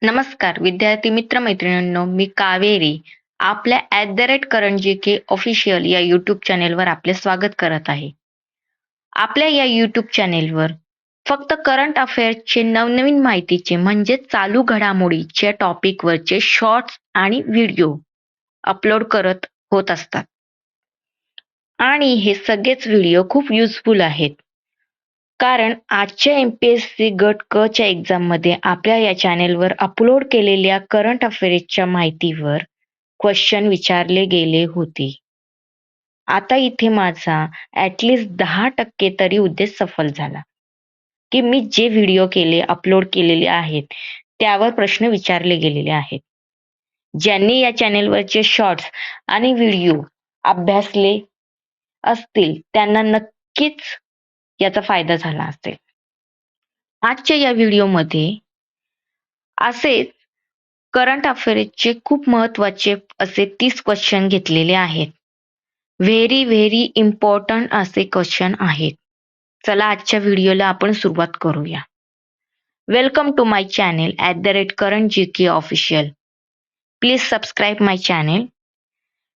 नमस्कार विद्यार्थी मित्र मैत्रिणींनो, मी कावेरी आपल्या @करंजी ऑफिशियल या यूट्यूब चॅनेलवर आपले स्वागत करत आहे. आपल्या या यूट्यूब चॅनेलवर फक्त करंट अफेअर्सचे नवनवीन माहितीचे म्हणजे चालू घडामोडीच्या टॉपिकवरचे शॉर्ट्स आणि व्हिडिओ अपलोड करत होत असतात. आणि हे सगळेच व्हिडिओ खूप युजफुल आहेत. कारण आजच्या एमपीएससी गट क च्या एक्झाममध्ये आपल्या या चॅनेलवर अपलोड केलेल्या करंट अफेअर्सच्या माहितीवर क्वेश्चन विचारले गेले होते. आता इथे माझा ॲटलिस्ट 10% तरी उद्देश सफल झाला, की मी जे व्हिडिओ अपलोड केलेले आहेत त्यावर प्रश्न विचारले गेलेले आहेत. ज्यांनी या चॅनेलवरचे शॉर्ट्स आणि व्हिडिओ अभ्यासले असतील त्यांना नक्कीच याचा फायदा झाला असेल. आजच्या या व्हिडिओमध्ये असेच करंट अफेअर्सचे खूप महत्त्वाचे असे 30 क्वेश्चन घेतलेले आहेत. व्हेरी इम्पॉर्टंट असे क्वेश्चन आहेत. चला आजच्या व्हिडिओला आपण सुरुवात करूया. Welcome to my channel @Karanji official. Please subscribe my channel.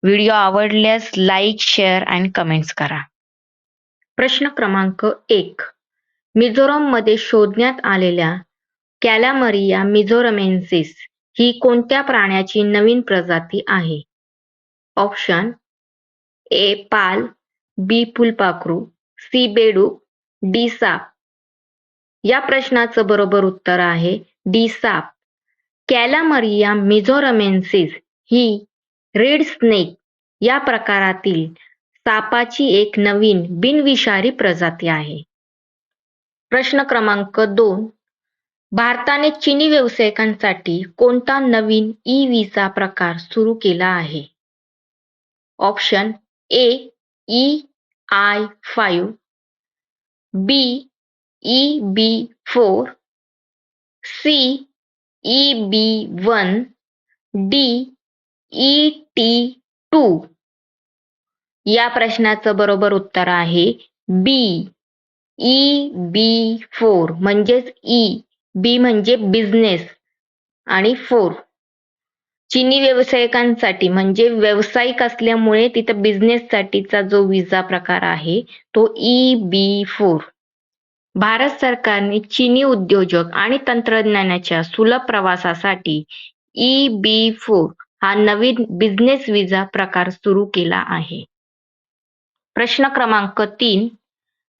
Video आवडल्यास लाईक, शेअर आणि कमेंट्स करा. प्रश्न क्रमांक 1. मिझोरममध्ये शोधण्यात आलेल्या कॅलामरिया मिझोरमेन्सिस ही कोणत्या प्राण्याची नवीन प्रजाती आहे? ऑप्शन ए पाल, बी फुलपाखरू, सी बेडूक, डी साप. या प्रश्नाचं बरोबर उत्तर आहे डी साप. कॅलामरिया मिझोरमेन्सिस ही रेड स्नेक या प्रकारातील सापाची एक नवीन बिनविषारी प्रजाती आहे. प्रश्न क्रमांक 2. भारताने चिनी व्यावसायिकांसाठी कोणता नवीन ई-व्हिसा प्रकार सुरू केला आहे? Option A EI-5, B EB-4, C EB-1, D ET-2. या प्रश्नाचं बरोबर उत्तर आहे बी EB-4 म्हणजेच बी म्हणजे बिझनेस आणि 4 चिनी व्यावसायिकांसाठी म्हणजे व्यावसायिक असल्यामुळे तिथं बिझनेससाठीचा जो विजा प्रकार आहे तो EB-4. भारत सरकारने चिनी उद्योजक आणि तंत्रज्ञानाच्या सुलभ प्रवासासाठी EB-4 हा नवीन बिझनेस विजा प्रकार सुरू केला आहे. प्रश्न क्रमांक 3.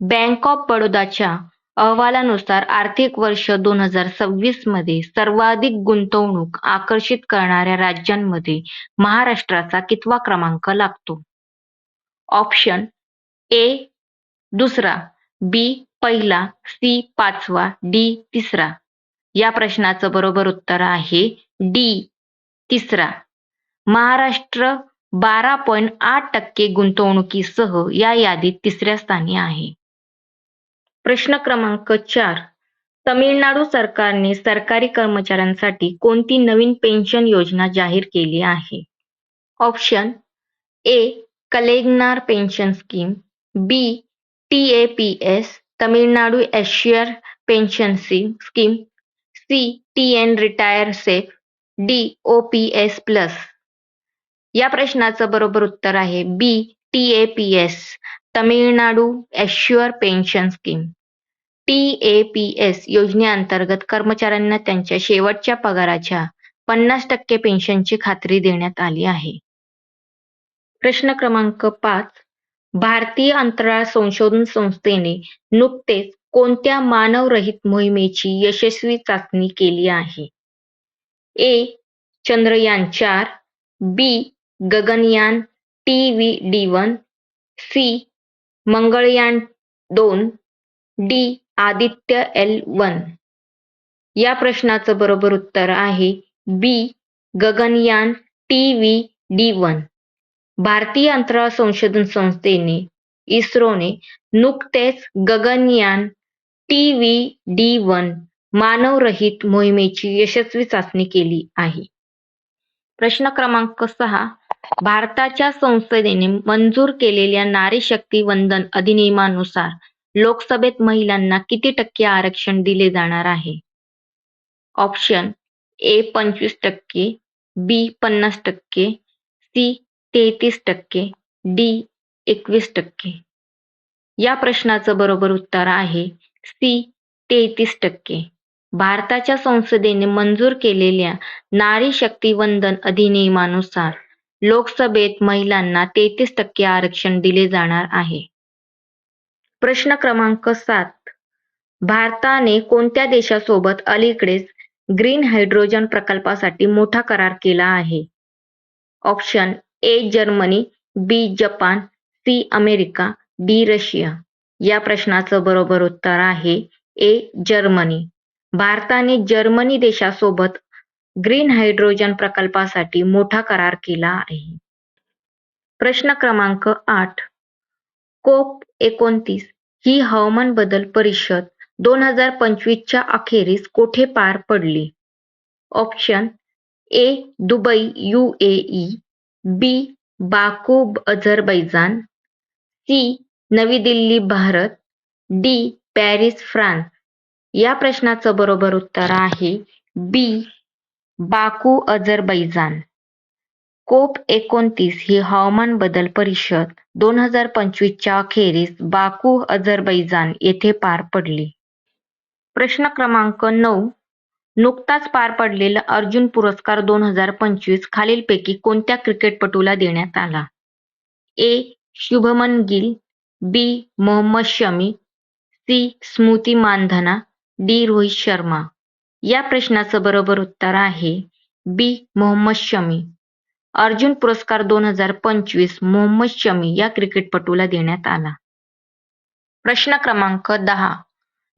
बँक ऑफ बडोदाच्या अहवालानुसार आर्थिक वर्ष 2026 मध्ये सर्वाधिक गुंतवणूक आकर्षित करणाऱ्या राज्यांमध्ये महाराष्ट्राचा कितवा क्रमांक लागतो? ऑप्शन ए दुसरा, बी पहिला, सी पाचवा, डी तिसरा. या प्रश्नाचं बरोबर उत्तर आहे डी तिसरा. महाराष्ट्र 12.8% गुंतवणुकीसह या यादीत तिसऱ्या स्थानी आहे. प्रश्न क्रमांक 4. तमिळनाडू सरकारने सरकारी कर्मचाऱ्यांसाठी कोणती नवीन पेन्शन योजना जाहीर केली आहे? Option A Kalaignar pension scheme, B TAPS Tamil Nadu assured pension scheme, C TN retire safe, D OPS plus. या प्रश्नाचं बरोबर उत्तर आहे B TAPS Tamil Nadu assured pension scheme. TAPS योजनेअंतर्गत कर्मचाऱ्यांना त्यांच्या शेवटच्या पगाराच्या 50% पेन्शनची खात्री देण्यात आली आहे. प्रश्न क्रमांक 5. भारतीय अंतराळ संशोधन संस्थेने नुकतेच कोणत्या मानवरहित मोहिमेची यशस्वी चाचणी केली आहे? A Chandrayaan 4, B Gaganyaan TVD-1, C Mangalyaan 2, D Aditya L1. या प्रश्नाचं बरोबर उत्तर आहे बी गगनयान TVD-1. भारतीय अंतराळ संशोधन संस्थेने इस्रोने नुकतेच गगनयान TVD-1 मानवरहित मोहिमेची यशस्वी चाचणी केली आहे. प्रश्न क्रमांक 6. भारताच्या संसदेने मंजूर केलेल्या नारी शक्ती वंदन अधिनियमानुसार लोकसभेत महिलांना किती टक्के आरक्षण दिले जाणार आहे? Option A 25%, B 50%, C 33%, D 21%. या प्रश्नाचं बरोबर उत्तर आहे सी 33%. भारताच्या संसदेने मंजूर केलेल्या नारी शक्ती वंदन अधिनियमानुसार लोकसभेत महिलांना 33% आरक्षण दिले जाणार आहे. प्रश्न क्रमांक 7. भारताने कोणत्या देशासोबत अलीकडेच ग्रीन हायड्रोजन प्रकल्पासाठी मोठा करार केला आहे? Option A Germany, B Japan, C America, D Russia. या प्रश्नाचं बरोबर उत्तर आहे ए जर्मनी. भारताने जर्मनी देशासोबत ग्रीन हायड्रोजन प्रकल्पासाठी मोठा करार केला आहे. प्रश्न क्रमांक 8. कोप 29 ही हवामान बदल परिषद 2025च्या अखेरीस कोठे पार पडली? Option A Dubai UAE, B Baku Azerbaijan, C Navi Delhi Bharat, D Paris France. या प्रश्नाचं बरोबर उत्तर आहे बी बाकू अझरबैजान. कोप 29 ही हवामान बदल परिषद 2025च्या अखेरीस बाकू अझरबैजान येथे पार पडली. प्रश्न क्रमांक 9. नुकताच पार पडलेला अर्जुन पुरस्कार 2025 खालीलपैकी कोणत्या क्रिकेटपटूला देण्यात आला? ए शुभमन गिल, बी मोहम्मद शमी, सी स्मृती मानधना, डी रोहित शर्मा. या प्रश्नाचं बरोबर उत्तर आहे बी मोहम्मद शमी. अर्जुन पुरस्कार 2025 मोहम्मद शमी या क्रिकेटपटूला देण्यात आला. प्रश्न क्रमांक 10.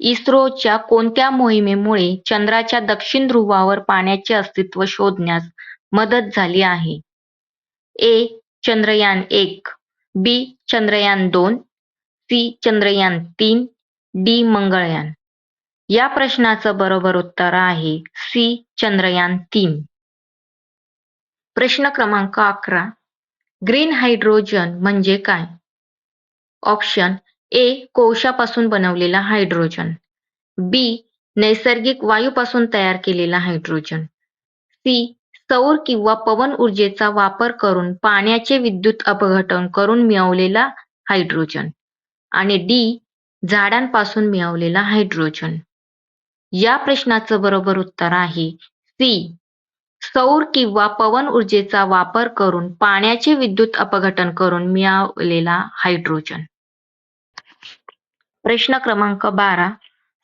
इस्रोच्या कोणत्या मोहिमेमुळे चंद्राच्या दक्षिण ध्रुवावर पाण्याचे अस्तित्व शोधण्यास मदत झाली आहे? A Chandrayaan 1, B Chandrayaan 2, C Chandrayaan 3, D Mangalyaan. या प्रश्नाचं बरोबर उत्तर आहे सी चंद्रयान 3. प्रश्न क्रमांक 11. ग्रीन हायड्रोजन म्हणजे काय? ऑप्शन ए कोळशापासून बनवलेला हायड्रोजन, बी नैसर्गिक वायूपासून तयार केलेला हायड्रोजन, सी सौर किंवा पवन ऊर्जेचा वापर करून पाण्याचे विद्युत अपघटन करून मिळवलेला हायड्रोजन आणि डी झाडांपासून मिळवलेला हायड्रोजन. या प्रश्नाचं बरोबर उत्तर आहे सी सौर किंवा पवन ऊर्जेचा वापर करून पाण्याचे विद्युत अपघटन करून मिळवलेला हायड्रोजन. प्रश्न क्रमांक 12.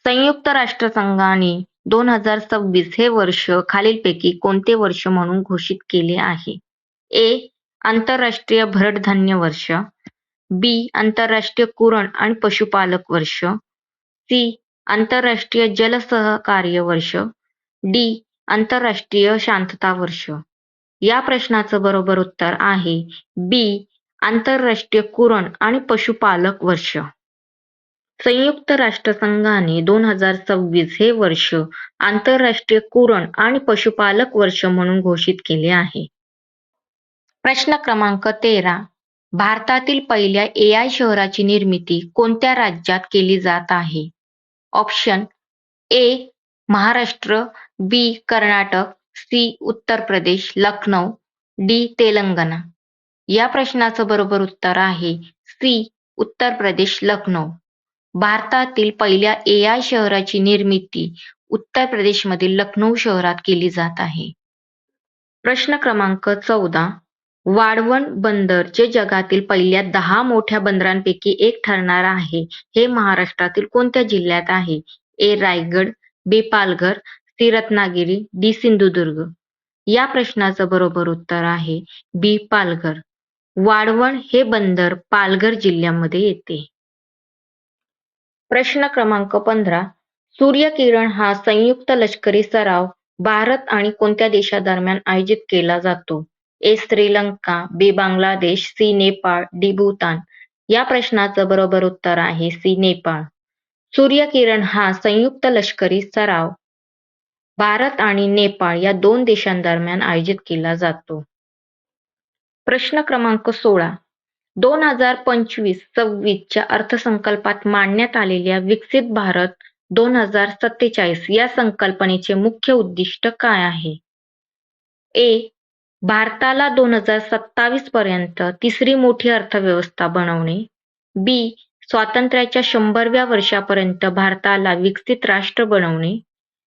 संयुक्त राष्ट्रसंघाने 2026 हे वर्ष खालीलपैकी कोणते वर्ष म्हणून घोषित केले आहे? ए आंतरराष्ट्रीय भरडधान्य वर्ष, बी आंतरराष्ट्रीय कुरण आणि पशुपालक वर्ष, सी आंतरराष्ट्रीय जलसहकार्य वर्ष, डी आंतरराष्ट्रीय शांतता वर्ष. या प्रश्नाचं बरोबर उत्तर आहे बी आंतरराष्ट्रीय कुरण आणि पशुपालक वर्ष. संयुक्त राष्ट्रसंघाने 2026 हे वर्ष आंतरराष्ट्रीय कुरण आणि पशुपालक वर्ष म्हणून घोषित केले आहे. प्रश्न क्रमांक 13. भारतातील पहिल्या AI शहराची निर्मिती कोणत्या राज्यात केली जात आहे? Option A Maharashtra, B Karnataka, C Uttar Pradesh Lucknow, D Telangana. या प्रश्नाचं बरोबर उत्तर आहे सी उत्तर प्रदेश लखनौ. भारतातील पहिल्या AI शहराची निर्मिती उत्तर प्रदेशमधील लखनौ शहरात केली जात आहे. प्रश्न क्रमांक 14. वाढवण बंदर जे जगातील पहिल्या 10 मोठ्या बंदरांपैकी एक ठरणार आहे हे महाराष्ट्रातील कोणत्या जिल्ह्यात आहे? ए रायगड, बी पालघर, सी रत्नागिरी, डी सिंधुदुर्ग. या प्रश्नाचं बरोबर उत्तर आहे बी पालघर. वाढवण हे बंदर पालघर जिल्ह्यामध्ये येते. प्रश्न क्रमांक 15. सूर्यकिरण हा संयुक्त लष्करी सराव भारत आणि कोणत्या देशादरम्यान आयोजित केला जातो? ए श्रीलंका, बी बांगलादेश, सी नेपाळ, डी भूतान. या प्रश्नाचं बरोबर उत्तर आहे सी नेपाळ. सूर्यकिरण हा संयुक्त लष्करी सराव भारत आणि नेपाळ या 2 देशांदरम्यान आयोजित केला जातो. प्रश्न क्रमांक 16. 2025-26 च्या अर्थसंकल्पात मांडण्यात आलेल्या विकसित भारत 2047 या संकल्पनेचे मुख्य उद्दिष्ट काय आहे? ए. भारताला 2027 पर्यंत तिसरी मोठी अर्थव्यवस्था बनवणे. बी. स्वातंत्र्याच्या 100व्या वर्षापर्यंत भारताला विकसित राष्ट्र बनवणे.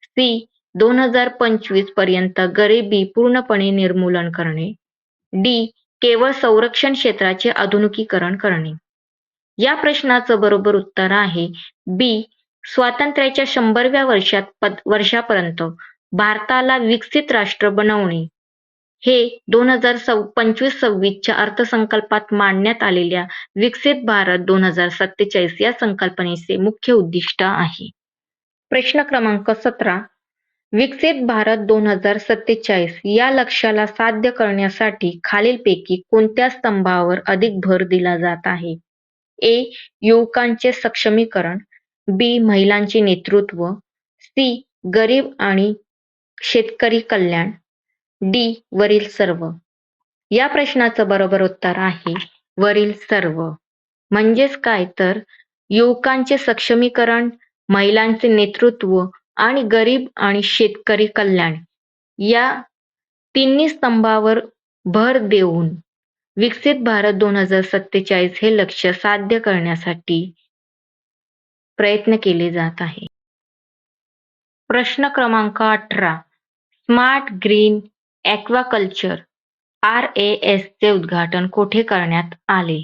सी. 2025 पर्यंत गरिबी पूर्णपणे निर्मूलन करणे. डी. केवळ संरक्षण क्षेत्राचे आधुनिकीकरण करणे. या प्रश्नाचं बरोबर उत्तर आहे बी. स्वातंत्र्याच्या 100व्या वर्षापर्यंत भारताला विकसित राष्ट्र बनवणे हे 2025-26 अर्थसंकल्पात मांडण्यात आलेल्या विकसित भारत 2047 या संकल्पनेचे मुख्य उद्दिष्ट आहे. प्रश्न क्रमांक 17. विकसित भारत 2047 या लक्ष्याला साध्य करण्यासाठी खालीलपैकी कोणत्या स्तंभावर अधिक भर दिला जात आहे? ए. युवकांचे सक्षमीकरण. बी. महिलांचे नेतृत्व. सी. गरीब आणि शेतकरी कल्याण. डी. वरील सर्व. या प्रश्नाचं बरोबर उत्तर आहे वरील सर्व. म्हणजेच काय तर युवकांचे सक्षमीकरण, महिलांचे नेतृत्व आणि गरीब आणि शेतकरी कल्याण या तिन्ही स्तंभावर भर देऊन विकसित भारत 2047 हे लक्ष्य साध्य करण्यासाठी प्रयत्न केले जात आहे. प्रश्न क्रमांक 18. स्मार्ट ग्रीन ॲक्वाकल्चर RAS चे उद्घाटन कोठे करण्यात आले?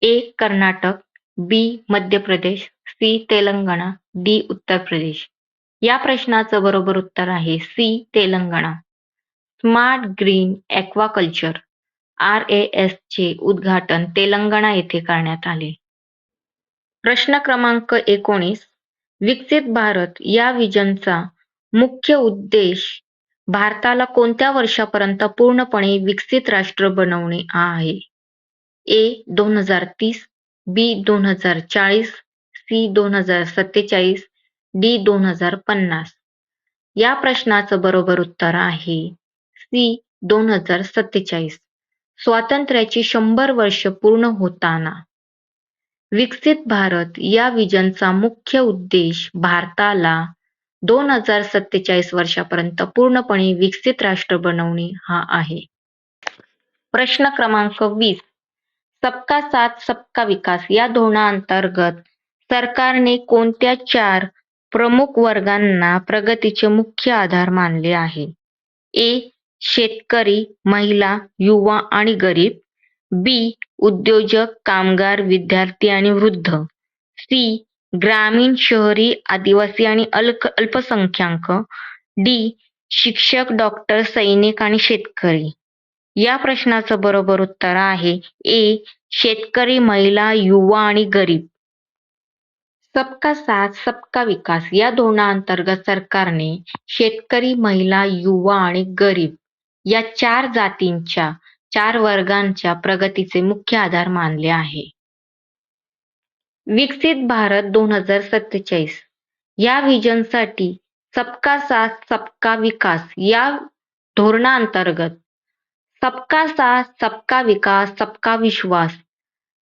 ए. कर्नाटक. बी. मध्य प्रदेश. सी. तेलंगणा. डी. उत्तर प्रदेश. या प्रश्नाचं बरोबर उत्तर आहे C. Telangana. Smart green aquaculture RAS चे उद्घाटन तेलंगणा येथे करण्यात आले. प्रश्न क्रमांक 19. विकसित भारत या विजनचा मुख्य उद्देश भारताला कोणत्या वर्षापर्यंत पूर्णपणे विकसित राष्ट्र बनवणे हा आहे? ए. 2030. बी. 2040. सी. 2047. डी. 2050. या प्रश्नाचं बरोबर उत्तर आहे सी. 2047. स्वातंत्र्याची 100 वर्ष पूर्ण होताना विकसित भारत या विजनचा मुख्य उद्देश भारताला 2047 वर्षापर्यंत पूर्णपणे विकसित राष्ट्र बनवणे हा आहे. प्रश्न क्रमांक 20. सबका साथ सबका विकास या धोरणाअंतर्गत सरकारने कोणत्या 4 प्रमुख वर्गांना प्रगतीचे मुख्य आधार मानले आहे? ए. शेतकरी, महिला, युवा आणि गरीब. बी. उद्योजक, कामगार, विद्यार्थी आणि वृद्ध. सी. ग्रामीण, शहरी, आदिवासी आणि अल्पसंख्याक. डी. शिक्षक, डॉक्टर, सैनिक आणि शेतकरी. या प्रश्नाचं बरोबर उत्तर आहे ए. शेतकरी, महिला, युवा आणि गरीब. सबका साथ सबका विकास या धोरणाअंतर्गत सरकारने शेतकरी, महिला, युवा आणि गरीब या 4 जातींच्या 4 वर्गांच्या प्रगतीचे मुख्य आधार मानले आहे. विकसित भारत 2047 या विजनसाठी सबका साथ सबका विकास या धोरणाअंतर्गत सबका साथ सबका विकास सबका विश्वास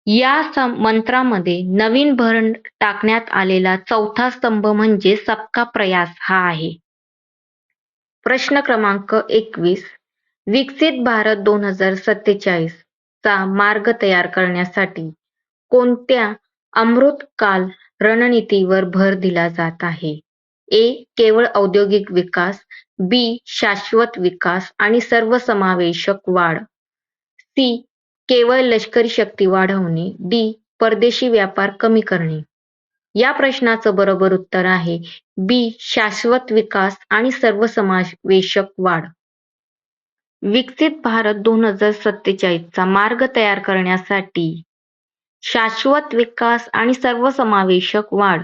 या मंत्रामध्ये नवीन भर टाकण्यात आलेला 4था स्तंभ म्हणजे सबका प्रयास हा आहे. प्रश्न क्रमांक 21. विकसित भारत 2047 चा मार्ग तयार करण्यासाठी कोणत्या अमृतकाल रणनीतीवर भर दिला जात आहे? ए. केवळ औद्योगिक विकास. बी. शाश्वत विकास आणि सर्वसमावेशक वाढ. सी. केवळ लष्करी शक्ती वाढवणे. डी. परदेशी व्यापार कमी करणे. या प्रश्नाचं बरोबर उत्तर आहे बी. शाश्वत विकास आणि सर्वसमावेशक वाढ. विकसित भारत 2047 चा मार्ग तयार करण्यासाठी शाश्वत विकास आणि सर्वसमावेशक वाढ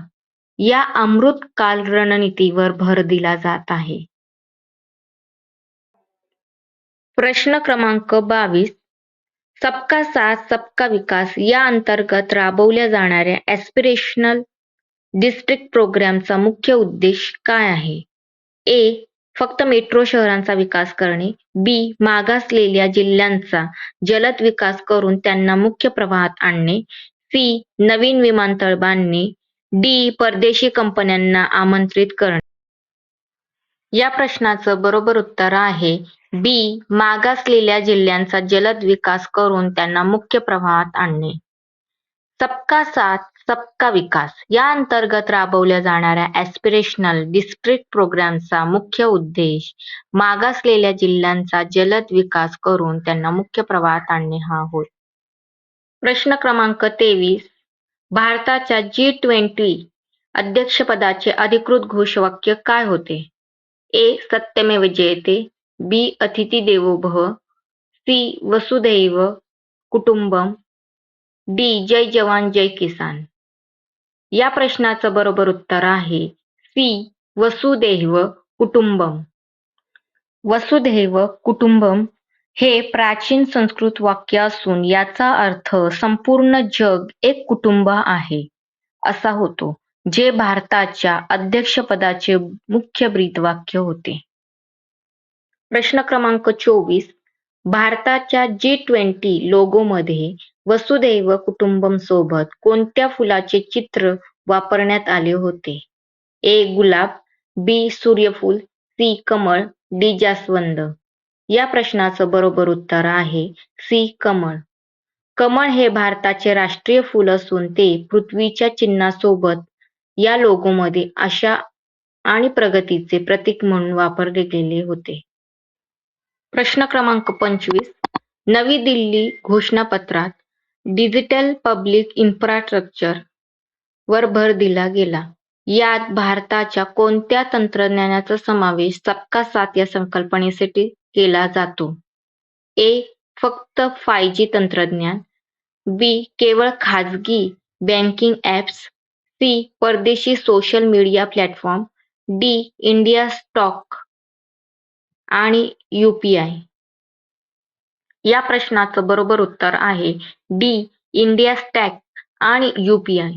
या अमृतकाल रणनीतीवर भर दिला जात आहे. प्रश्न क्रमांक 22. सबका साथ सबका विकास या अंतर्गत राबवल्या जाणाऱ्या ॲस्पिरेशनल डिस्ट्रिक्ट प्रोग्रामचा मुख्य उद्देश काय आहे? ए. फक्त मेट्रो शहरांचा विकास करणे. बी. मागासलेल्या जिल्ह्यांचा जलद विकास करून त्यांना मुख्य प्रवाहात आणणे. सी. नवीन विमानतळ बांधणे. डी. परदेशी कंपन्यांना आमंत्रित करणे. या प्रश्नाचं बरोबर उत्तर आहे बी. मागासलेल्या जिल्ह्यांचा जलद विकास करून त्यांना मुख्य प्रवाहात आणणे. सबका साथ सबका विकास या अंतर्गत राबवल्या जाणाऱ्या ॲस्पिरेशनल डिस्ट्रिक्ट प्रोग्रामचा मुख्य उद्देश मागासलेल्या जिल्ह्यांचा जलद विकास करून त्यांना मुख्य प्रवाहात आणणे हा होय. प्रश्न क्रमांक 23. भारताच्या G20 अध्यक्षपदाचे अधिकृत घोषवाक्य काय होते? ए. सत्यमेव जयते. बी. अतिथी देवो भव. सी. वसुधैव कुटुंबम. डी. जय जवान जय किसान. या प्रश्नाचं बरोबर उत्तर आहे सी. वसुधैव कुटुंबम. वसुधैव कुटुंबम हे प्राचीन संस्कृत वाक्य असून याचा अर्थ संपूर्ण जग एक कुटुंब आहे असा होतो, जे भारताच्या अध्यक्षपदाचे मुख्य ब्रीदवाक्य होते. प्रश्न क्रमांक 24. भारताच्या G20 लोगोमध्ये वसुधैव कुटुंबम सोबत कोणत्या फुलाचे चित्र वापरण्यात आले होते? ए. गुलाब. बी. सूर्यफूल. सी. कमळ. डी. जास्वंद. या प्रश्नाचं बरोबर उत्तर आहे सी. कमळ. कमळ हे भारताचे राष्ट्रीय फूल असून ते पृथ्वीच्या चिन्हासोबत या लोगोमध्ये आशा आणि प्रगतीचे प्रतीक म्हणून वापरले गेले होते. प्रश्न क्रमांक 25. नवी दिल्ली घोषणापत्रात डिजिटल पब्लिक इन्फ्रास्ट्रक्चर वर भर दिला गेला. यात भारताच्या कोणत्या तंत्रज्ञानाचा समावेश सबका साथ या संकल्पनेसाठी केला जातो? ए. फक्त 5G तंत्रज्ञान. बी. केवळ खाजगी बँकिंग ॲप्स. सी. परदेशी social media platform. D. India stock आणि UPI. या प्रश्नाचं बरोबर उत्तर आहे डी. इंडिया स्टॅक आणि UPI.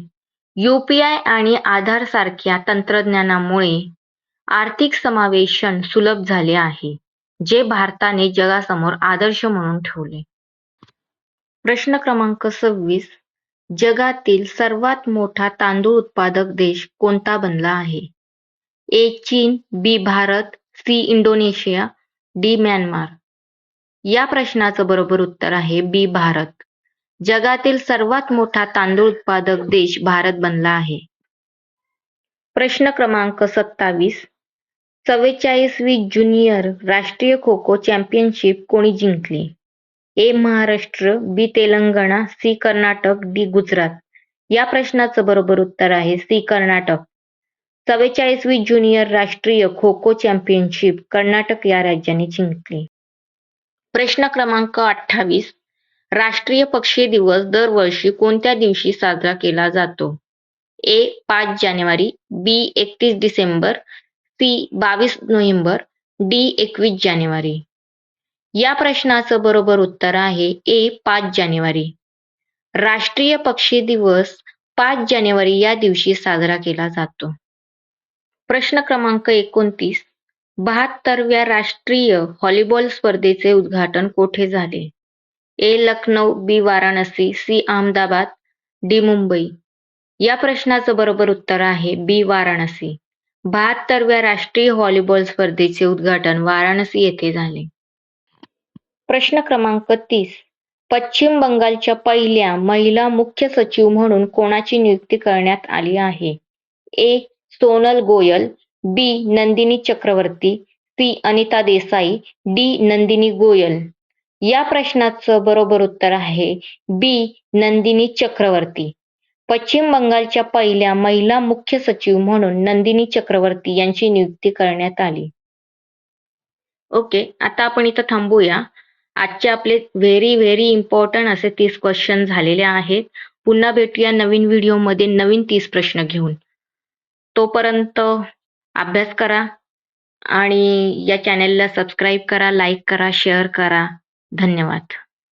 UPI आणि आधार सारख्या तंत्रज्ञानामुळे आर्थिक समावेशन सुलभ झाले आहे, जे भारताने जगासमोर आदर्श म्हणून ठेवले. प्रश्न क्रमांक 26. जगातील सर्वात मोठा तांदूळ उत्पादक देश कोणता बनला आहे? ए. चीन. B. Bharat. C. Indonesia. D. Myanmar. या प्रश्नाचं बरोबर उत्तर आहे बी. भारत. जगातील सर्वात मोठा तांदूळ उत्पादक देश भारत बनला आहे. प्रश्न क्रमांक 27. 44वी ज्युनियर राष्ट्रीय खो खो चॅम्पियनशिप कोणी जिंकली? ए. महाराष्ट्र. बी. तेलंगणा. सी. कर्नाटक. डी. गुजरात. या प्रश्नाचं बरोबर उत्तर आहे सी. कर्नाटक. 44वी ज्युनियर राष्ट्रीय खो खो चॅम्पियनशिप कर्नाटक या राज्याने जिंकली. प्रश्न क्रमांक 28. राष्ट्रीय पक्षी दिवस दरवर्षी कोणत्या दिवशी साजरा केला जातो? ए. 5 जानेवारी. बी. 31 डिसेंबर. सी. 22 नोव्हेंबर. डी. 21 जानेवारी. या प्रश्नाचं बरोबर उत्तर आहे ए. 5 जानेवारी. राष्ट्रीय पक्षी दिवस 5 जानेवारी या दिवशी साजरा केला जातो. प्रश्न क्रमांक 29. 72व्या राष्ट्रीय व्हॉलीबॉल स्पर्धेचे उद्घाटन कोठे झाले? ए. लखनौ. बी. वाराणसी. सी. अहमदाबाद. डी. मुंबई. या प्रश्नाचं बरोबर उत्तर आहे बी. वाराणसी. 72व्या राष्ट्रीय व्हॉलीबॉल स्पर्धेचे उद्घाटन वाराणसी येथे झाले. प्रश्न क्रमांक 30. पश्चिम बंगालच्या पहिल्या महिला मुख्य सचिव म्हणून कोणाची नियुक्ती करण्यात आली आहे? ए. सोनल गोयल. बी. नंदिनी चक्रवर्ती. सी. अनिता देसाई. डी. नंदिनी गोयल. या प्रश्नाचं बरोबर उत्तर आहे बी. नंदिनी चक्रवर्ती. पश्चिम बंगालच्या पहिल्या महिला मुख्य सचिव म्हणून नंदिनी चक्रवर्ती यांची नियुक्ती करण्यात आली. ओके, आता आपण इथं थांबूया. आजचे आपले व्हेरी इम्पॉर्टंट असे 30 क्वेश्चन झालेले आहेत. पुन्हा भेटूया नवीन व्हिडिओमध्ये नवीन 30 प्रश्न घेऊन. तोपर्यंत अभ्यास करा आणि या चॅनेलला सबस्क्राईब करा, लाईक करा, शेअर करा. धन्यवाद.